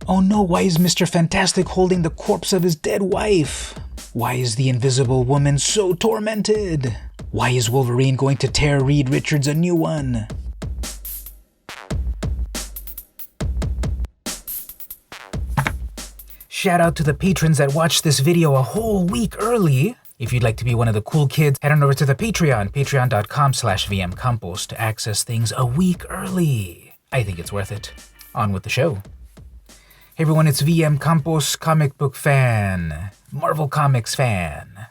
Oh no, why is Mr. Fantastic holding the corpse of his dead wife? Why is the Invisible Woman so tormented? Why is Wolverine going to tear Reed Richards a new one? Shout out to the patrons that watched this video a whole week early. If you'd like to be one of the cool kids, head on over to the Patreon, patreon.com/vmcampos to access things a week early. I think it's worth it. On with the show. Hey everyone, it's VM Campos, comic book fan, Marvel Comics fan.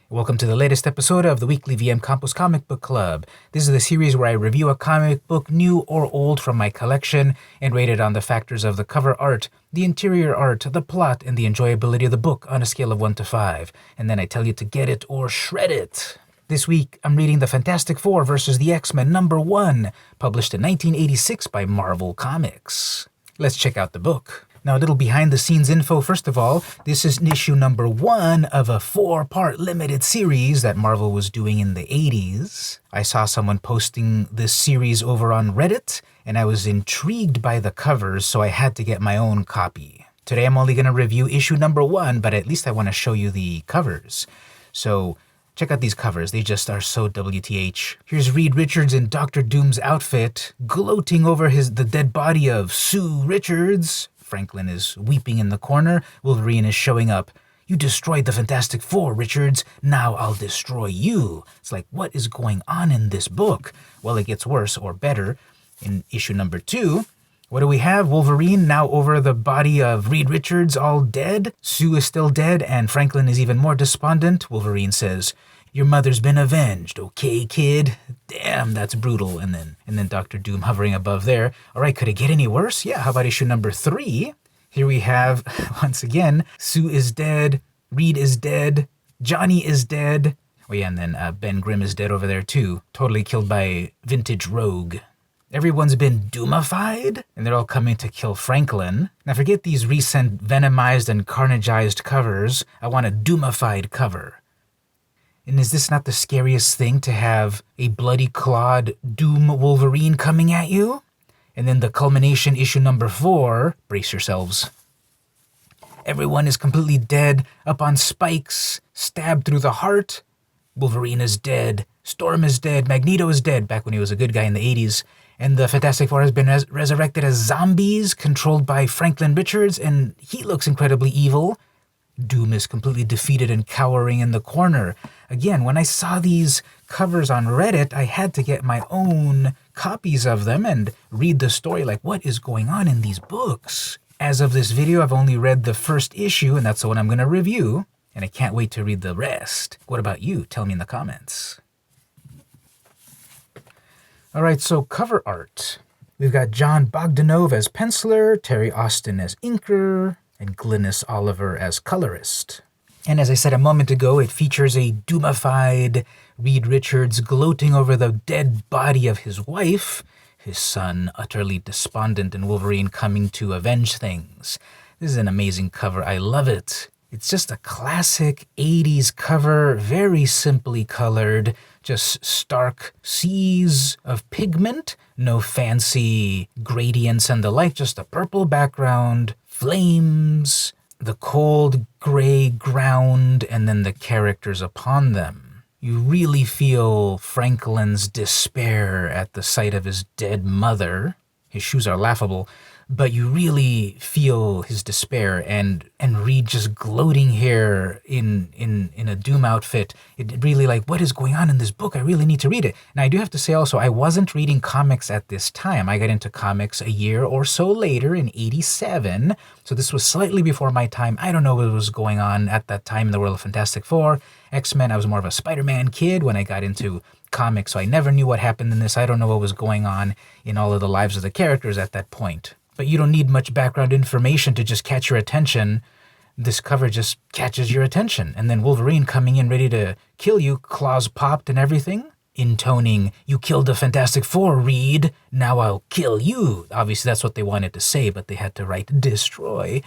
Welcome to the latest episode of the weekly VM Campos Comic Book Club. This is the series where I review a comic book, new or old, from my collection and rate it on the factors of the cover art, the interior art, the plot, and the enjoyability of the book on a scale of 1 to 5. And then I tell you to get it or shred it. This week, I'm reading The Fantastic Four vs. the X-Men #1, published in 1986 by Marvel Comics. Let's check out the book. Now, a little behind-the-scenes info. First of all, this is issue #1 of a 4-part limited series that Marvel was doing in the 80s. I saw someone posting this series over on Reddit, and I was intrigued by the covers, so I had to get my own copy. Today, I'm only going to review issue #1, but at least I want to show you the covers. So, check out these covers. They just are so WTH. Here's Reed Richards in Dr. Doom's outfit, gloating over the dead body of Sue Richards. Franklin is weeping in the corner. Wolverine is showing up. You destroyed the Fantastic Four, Richards. Now I'll destroy you. It's like, what is going on in this book? Well, it gets worse or better. In issue #2, what do we have? Wolverine now over the body of Reed Richards, all dead. Sue is still dead, and Franklin is even more despondent. Wolverine says, "Your mother's been avenged, okay, kid?" Damn, that's brutal. And then Dr. Doom hovering above there. All right, could it get any worse? Yeah, how about issue #3? Here we have, once again, Sue is dead, Reed is dead, Johnny is dead. Oh yeah, and then Ben Grimm is dead over there too, totally killed by Vintage Rogue. Everyone's been doomified, and they're all coming to kill Franklin. Now forget these recent venomized and carnagized covers. I want a doomified cover. And is this not the scariest thing, to have a bloody-clawed Doom Wolverine coming at you? And then the culmination, issue #4, brace yourselves. Everyone is completely dead, up on spikes, stabbed through the heart. Wolverine is dead, Storm is dead, Magneto is dead, back when he was a good guy in the 80s. And the Fantastic Four has been resurrected as zombies, controlled by Franklin Richards, and he looks incredibly evil. Doom is completely defeated and cowering in the corner. Again, when I saw these covers on Reddit, I had to get my own copies of them and read the story, like, what is going on in these books? As of this video, I've only read the first issue, and that's the one I'm going to review, and I can't wait to read the rest. What about you? Tell me in the comments. All right, so cover art. We've got John Bogdanove as penciler, Terry Austin as inker, and Glynis Oliver as colorist. And as I said a moment ago, it features a doomified Reed Richards gloating over the dead body of his wife, his son utterly despondent, and Wolverine coming to avenge things. This is an amazing cover. I love it. It's just a classic 80s cover, very simply colored, just stark seas of pigment, no fancy gradients and the like, just a purple background, flames, the cold gray ground, and then the characters upon them. You really feel Franklin's despair at the sight of his dead mother. His shoes are laughable, but you really feel his despair, and Reed just gloating here in a Doom outfit. It really, like, what is going on in this book? I really need to read it. Now, I do have to say also, I wasn't reading comics at this time. I got into comics a year or so later in 87, so this was slightly before my time. I don't know what was going on at that time in the world of Fantastic Four, X-Men. I was more of a Spider-Man kid when I got into comics, so I never knew what happened in this. I don't know what was going on in all of the lives of the characters at that point. But you don't need much background information to just catch your attention. This cover just catches your attention. And then Wolverine coming in ready to kill you, claws popped and everything, intoning, "You killed the Fantastic Four, Reed. Now I'll kill you." Obviously, that's what they wanted to say, but they had to write destroy.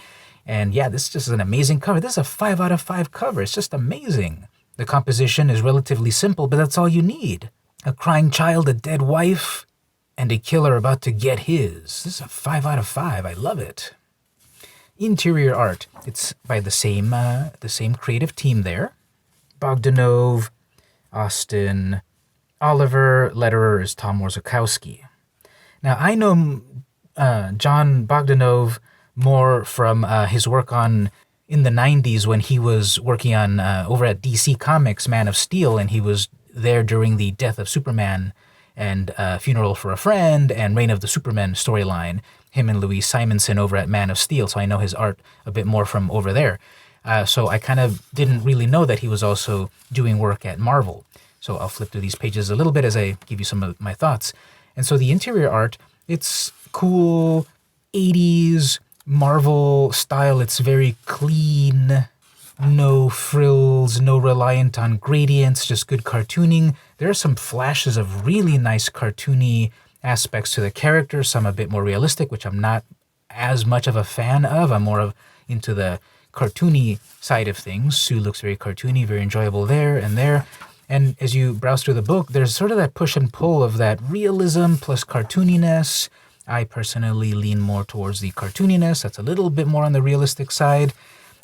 And yeah, this is just an amazing cover. This is a 5 out of 5 cover. It's just amazing. The composition is relatively simple, but that's all you need. A crying child, a dead wife, and a killer about to get his. This is a 5 out of 5. I love it. Interior art, it's by the same creative team there. Bogdanov, Austin, Oliver, letterer is Tom Warzakowski. Now, I know John Bogdanov more from his work in the 90s when he was working on over at DC Comics Man of Steel, and he was there during the Death of Superman and Funeral for a Friend and Reign of the Superman storyline, him and Louise Simonson over at Man of Steel, so I know his art a bit more from over there. So I kind of didn't really know that he was also doing work at Marvel. So I'll flip through these pages a little bit as I give you some of my thoughts. And so the interior art, it's cool, 80s Marvel style. It's very clean, no frills, no reliant on gradients, just good cartooning. There are some flashes of really nice cartoony aspects to the characters, some a bit more realistic, which I'm not as much of a fan of. I'm more into the cartoony side of things. Sue looks very cartoony, very enjoyable there and there. And as you browse through the book, there's sort of that push and pull of that realism plus cartooniness. I personally lean more towards the cartooniness. That's a little bit more on the realistic side.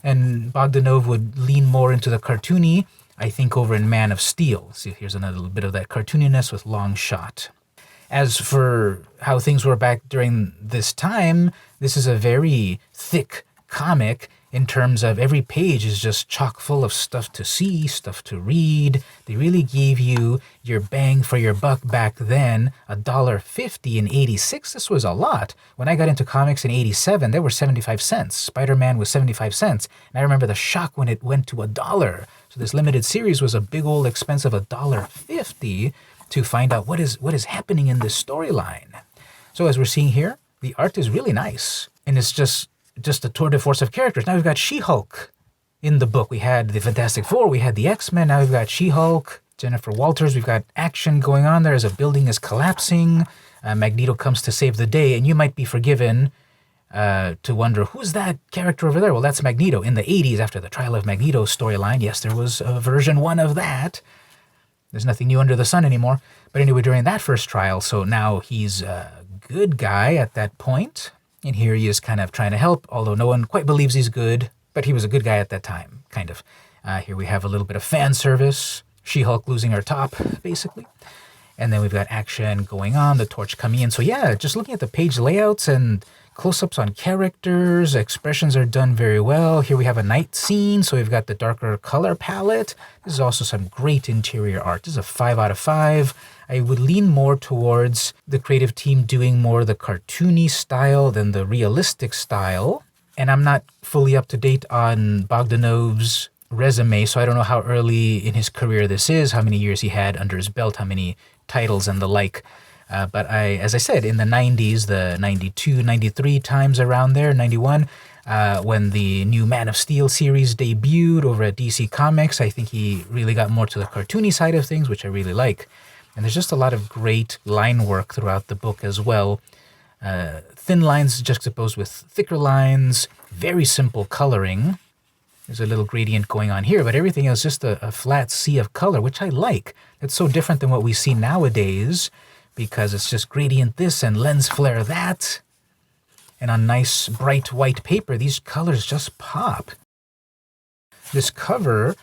And Bogdanov would lean more into the cartoony, I think, over in Man of Steel. See, here's another little bit of that cartooniness with long shot. As for how things were back during this time, this is a very thick comic in terms of every page is just chock full of stuff to see, stuff to read. They really gave you your bang for your buck back then. $1.50 in 86, this was a lot. When I got into comics in 87, they were 75 cents. Spider-Man was 75 cents. And I remember the shock when it went to $1. So this limited series was a big old expense of $1.50 to find out what is happening in this storyline. So as we're seeing here, the art is really nice. And it's just a tour de force of characters. Now we've got She-Hulk in the book. We had the Fantastic Four, we had the X-Men, now we've got She-Hulk, Jennifer Walters, we've got action going on there as a building is collapsing. Magneto comes to save the day, and you might be forgiven to wonder, who's that character over there? Well, that's Magneto. In the 80s, after the Trial of Magneto storyline, yes, there was a version 1 of that. There's nothing new under the sun anymore. But anyway, during that first trial, so now he's a good guy at that point. And here he is kind of trying to help, although no one quite believes he's good. But he was a good guy at that time, kind of. Here we have a little bit of fan service. She-Hulk losing her top, basically. And then we've got action going on, the torch coming in. So yeah, just looking at the page layouts and close-ups on characters, expressions are done very well. Here we have a night scene, so we've got the darker color palette. This is also some great interior art. This is a 5 out of 5. I would lean more towards the creative team doing more the cartoony style than the realistic style. And I'm not fully up to date on Bogdanov's resume, so I don't know how early in his career this is, how many years he had under his belt, how many titles and the like. But as I said, in the 90s, the 92, 93 times around there, 91, when the new Man of Steel series debuted over at DC Comics, I think he really got more to the cartoony side of things, which I really like. And there's just a lot of great line work throughout the book as well. Thin lines juxtaposed with thicker lines, very simple coloring. There's a little gradient going on here, but everything else just a flat sea of color, which I like. It's so different than what we see nowadays, because it's just gradient this and lens flare that. And on nice bright white paper, these colors just pop. This cover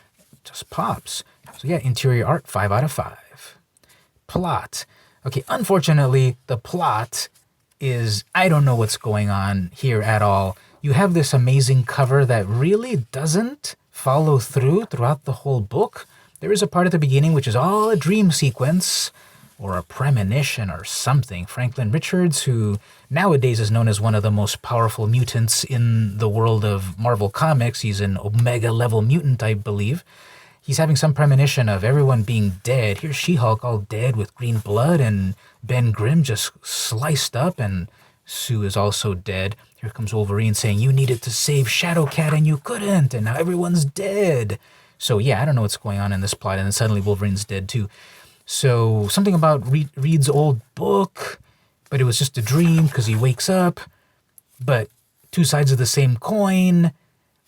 just pops. So yeah, interior art, 5 out of 5. Plot. Okay, unfortunately, the plot is, I don't know what's going on here at all. You have this amazing cover that really doesn't follow throughout the whole book. There is a part at the beginning which is all a dream sequence, or a premonition or something. Franklin Richards, who nowadays is known as one of the most powerful mutants in the world of Marvel Comics. He's an Omega-level mutant, I believe. He's having some premonition of everyone being dead. Here's She-Hulk all dead with green blood, and Ben Grimm just sliced up, and Sue is also dead. Here comes Wolverine saying, you needed to save Shadowcat and you couldn't, and now everyone's dead. So yeah, I don't know what's going on in this plot, and then suddenly Wolverine's dead too. So something about Reed's old book, but it was just a dream because he wakes up. But two sides of the same coin.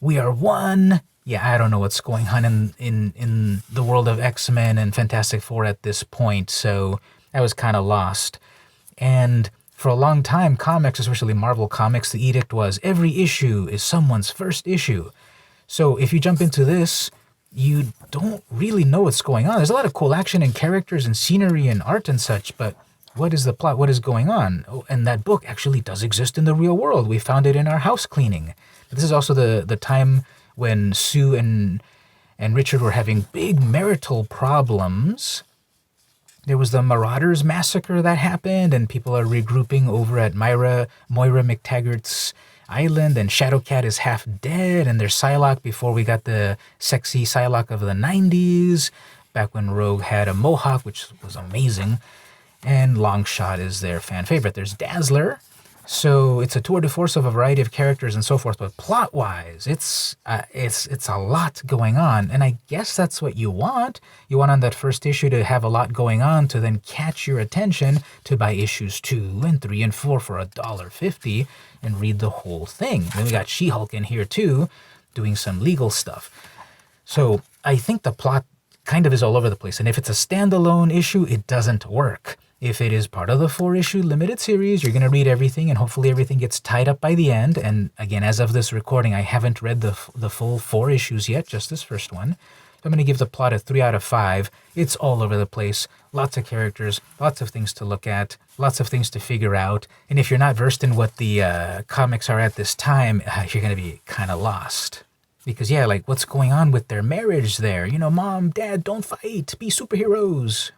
We are one. Yeah, I don't know what's going on in the world of X-Men and Fantastic Four at this point. So I was kind of lost. And For a long time, comics, especially Marvel Comics, the edict was every issue is someone's first issue. So if you jump into this, you don't really know what's going on. There's a lot of cool action and characters and scenery and art and such, but what is the plot? What is going on? Oh, and that book actually does exist in the real world. We found it in our house cleaning. But this is also the time when Sue and Richard were having big marital problems. There was the Marauders massacre that happened, and people are regrouping over at Moira McTaggart's island, and Shadowcat is half dead, and there's Psylocke before we got the sexy Psylocke of the 90s, back when Rogue had a mohawk, which was amazing, and Longshot is their fan favorite. There's Dazzler, so it's a tour de force of a variety of characters and so forth, but plot-wise, it's a lot going on, and I guess that's what you want. You want on that first issue to have a lot going on to then catch your attention to buy issues 2 and 3 and 4 for $1.50 and read the whole thing. Then we got She-Hulk in here too, doing some legal stuff. So I think the plot kind of is all over the place, and if it's a standalone issue, it doesn't work. If it is part of the 4-issue limited series, you're going to read everything, and hopefully everything gets tied up by the end. And again, as of this recording, I haven't read the full 4 issues yet, just this first one. So I'm going to give the plot a 3 out of 5. It's all over the place. Lots of characters, lots of things to look at, lots of things to figure out. And if you're not versed in what the comics are at this time, you're going to be kind of lost. Because, yeah, like, what's going on with their marriage there? You know, Mom, Dad, don't fight. Be superheroes.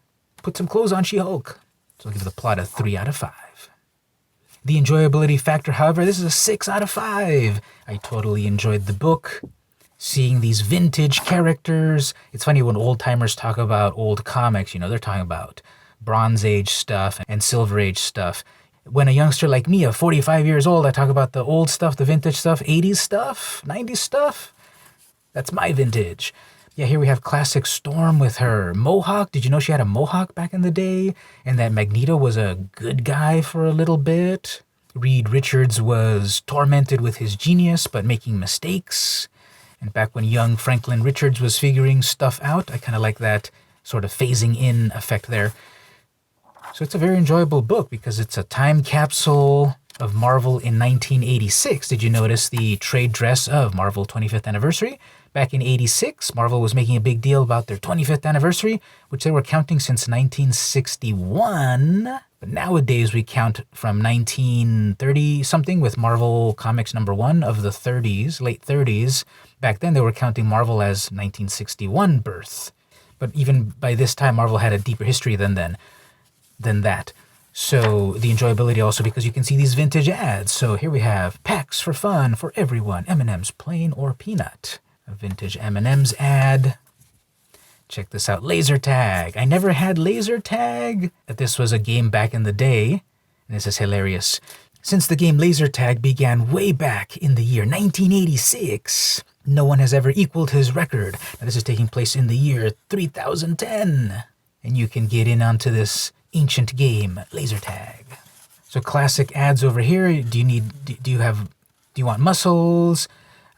Put some clothes on She-Hulk. So I'll give the plot a 3 out of 5. The enjoyability factor, however, this is a 6 out of 5. I totally enjoyed the book. Seeing these vintage characters. It's funny when old-timers talk about old comics, you know, they're talking about Bronze Age stuff and Silver Age stuff. When a youngster like me, of 45 years old, I talk about the old stuff, the vintage stuff, 80s stuff, 90s stuff. That's my vintage. Yeah, here we have classic Storm with her mohawk. Did you know she had a mohawk back in the day? And that Magneto was a good guy for a little bit. Reed Richards was tormented with his genius, but making mistakes. And back when young Franklin Richards was figuring stuff out, I kind of like that sort of phasing in effect there. So it's a very enjoyable book because it's a time capsule of Marvel in 1986. Did you notice the trade dress of Marvel 25th anniversary? Back in 86, Marvel was making a big deal about their 25th anniversary, which they were counting since 1961. But nowadays we count from 1930-something with Marvel Comics #1 of the 30s, late 30s. Back then they were counting Marvel as 1961 birth. But even by this time, Marvel had a deeper history than that. So the enjoyability also because you can see these vintage ads. So here we have packs for fun for everyone. M&M's plain or peanut. A vintage M&M's ad. Check this out. Laser tag. I never had laser tag. This was a game back in the day. And this is hilarious. Since the game laser tag began way back in the year 1986, no one has ever equaled his record. Now this is taking place in the year 3010. And you can get in onto this ancient game, laser tag. So classic ads over here. Do you want muscles?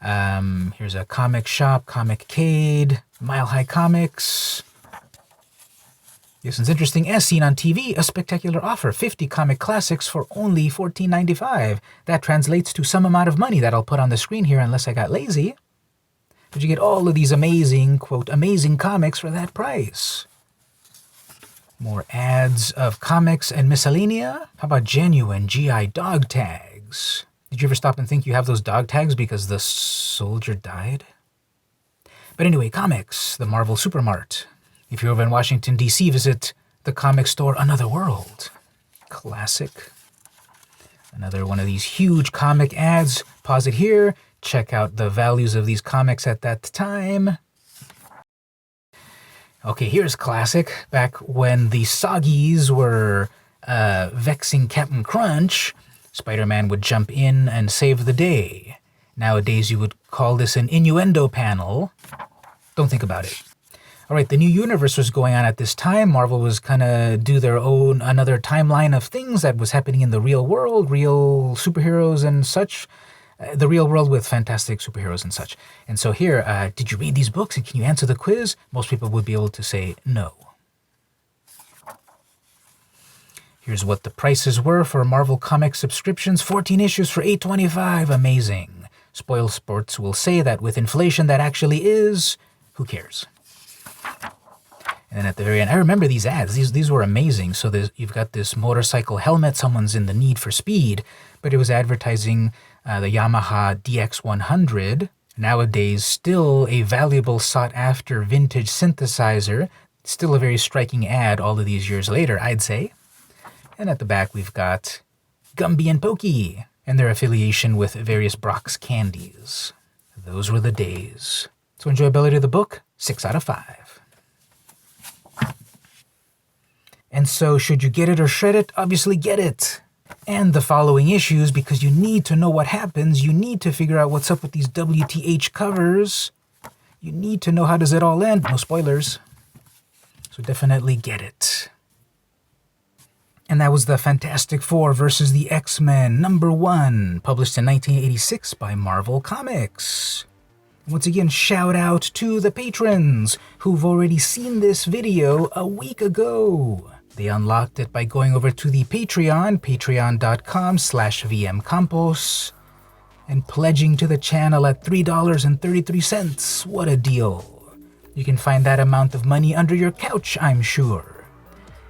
Here's a comic shop, Comic-Cade, Mile High Comics. This one's interesting. As seen on TV, a spectacular offer, 50 comic classics for only $14.95. That translates to some amount of money that I'll put on the screen here unless I got lazy. But you get all of these amazing, quote, amazing comics for that price. More ads of comics and miscellanea. How about genuine GI dog tags? Did you ever stop and think you have those dog tags because the soldier died? But anyway, comics, the Marvel Supermart. If you're over in Washington, D.C., visit the comic store Another World. Classic. Another one of these huge comic ads. Pause it here. Check out the values of these comics at that time. Okay, here's classic. Back when the Soggies were vexing Captain Crunch, Spider-Man would jump in and save the day. Nowadays, you would call this an innuendo panel. Don't think about it. All right, the new universe was going on at this time. Marvel was kind of do their own, another timeline of things that was happening in the real world, real superheroes and such. The real world with fantastic superheroes and such. And so here, did you read these books and can you answer the quiz? Most people would be able to say no. Here's what the prices were for Marvel Comics subscriptions. 14 issues for $8.25. Amazing. Spoil Sports will say that with inflation that actually is, who cares? And then at the very end, I remember these ads. These were amazing. So you've got this motorcycle helmet. Someone's in the need for speed, but it was advertising the Yamaha DX100. Nowadays, still a valuable sought-after vintage synthesizer. Still a very striking ad all of these years later, I'd say. And at the back, we've got Gumby and Pokey and their affiliation with various Brock's candies. Those were the days. So enjoyability of the book, 6 out of 5. And so should you get it or shred it? Obviously get it. And the following issues, because you need to know what happens. You need to figure out what's up with these WTH covers. You need to know how does it all end. No spoilers. So definitely get it. And that was the Fantastic Four versus the X-Men #1, published in 1986 by Marvel Comics. Once again, shout out to the patrons who've already seen this video a week ago. They unlocked it by going over to the Patreon, patreon.com/vmcampos, and pledging to the channel at $3.33. What a deal. You can find that amount of money under your couch, I'm sure.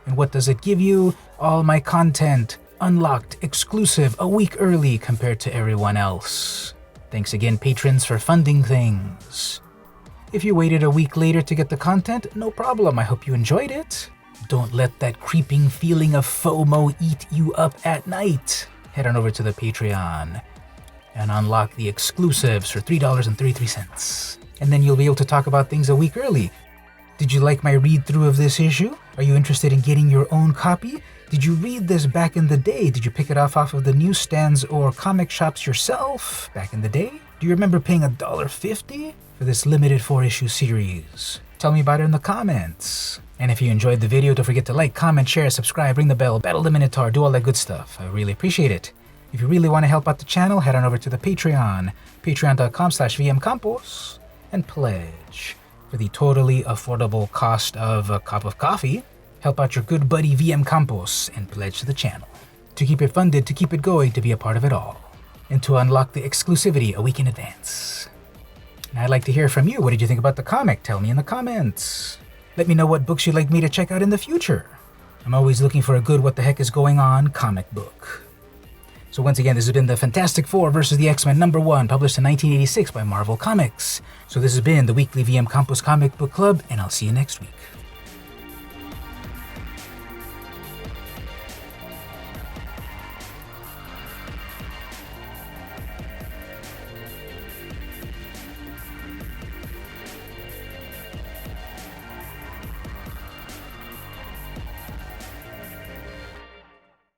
And what does it give you? All my content, unlocked, exclusive, a week early compared to everyone else. Thanks again, patrons, for funding things. If you waited a week later to get the content, no problem. I hope you enjoyed it. Don't let that creeping feeling of FOMO eat you up at night. Head on over to the Patreon and unlock the exclusives for $3.33. And then you'll be able to talk about things a week early. Did you like my read-through of this issue? Are you interested in getting your own copy? Did you read this back in the day? Did you pick it off of the newsstands or comic shops yourself back in the day? Do you remember paying $1.50 for this limited 4-issue series? Tell me about it in the comments. And if you enjoyed the video, don't forget to like, comment, share, subscribe, ring the bell, battle the Minotaur, do all that good stuff. I really appreciate it. If you really want to help out the channel, head on over to the Patreon, patreon.com/vmcampos, and pledge. For the totally affordable cost of a cup of coffee, help out your good buddy VM Campos and pledge to the channel. To keep it funded, to keep it going, to be a part of it all. And to unlock the exclusivity a week in advance. And I'd like to hear from you. What did you think about the comic? Tell me in the comments. Let me know what books you'd like me to check out in the future. I'm always looking for a good what the heck is going on comic book. So once again, this has been the Fantastic Four versus the X-Men #1, published in 1986 by Marvel Comics. So this has been the weekly VM Campos Comic Book Club, and I'll see you next week.